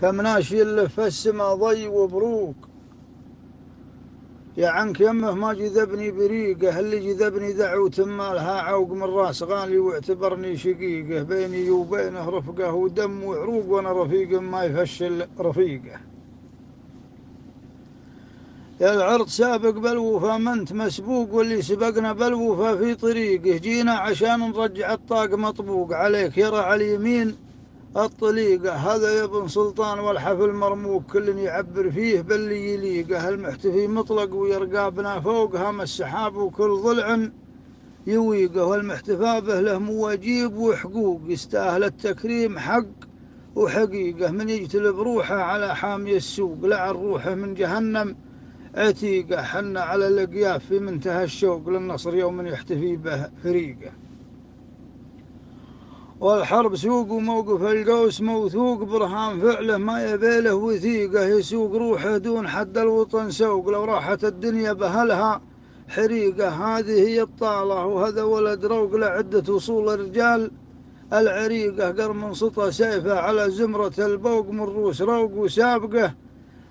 كم ناشي اللي في السما ضي وبروق. يا عنك يمه ما جذبني بريقه، اللي جذبني دعوة مالها عوق من راس غالي واعتبرني شقيقه. بيني وبينه رفقه ودم وعروق، وانا رفيق ما يفشل رفيقه. يا العرض سابق بالوفا ما انت مسبوق، واللي سبقنا بالوفا في طريقه. جينا عشان نرجع الطاق مطبوق، عليك يرى على اليمين الطليقة. هذا يا ابن سلطان والحفل مرموق، كل يعبر فيه باللي يليقه. المحتفي مطلق ويرقابنا فوق هام السحاب، وكل ضلع يويقه. والمحتفى به له مواجيب وحقوق، يستاهل التكريم حق وحقيقة. من يجتلب روحه على حامي السوق، لعن روحه من جهنم عتيقة. حنا على الأقياف في منتهى الشوق، للنصر يوم يحتفي به فريقه. والحرب سوق وموقف القوس موثوق، برهان فعله ما يبيله وثيقه. يسوق روحه دون حد الوطن سوق، لو راحت الدنيا بهلها حريقه. هذه هي الطالة وهذا ولد روق، لعدة وصول الرجال العريقة. قرم سطى سيفه على زمرة البوق، من روس روق وسابقه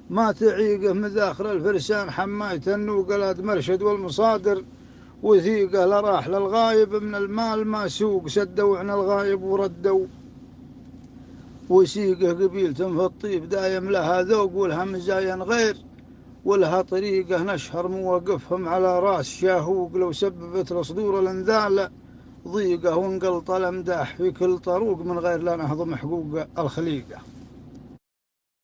ما تعيقه. مذاخر الفرسان حماية النوق، الاد مرشد والمصادر وثيقه. لراح للغايب من المال ما سوق، سدوا عن الغايب وردوا وسيقه. قبيلة في الطيب دايم لها ذوق، ولها مزايا غير ولها طريقه. نشهر مواقفهم على راس شاهوق، لو سببت لصدور الانذال ضيقه. وانقلط الامداح في كل طروق، من غير لا نهضم حقوق الخليقه.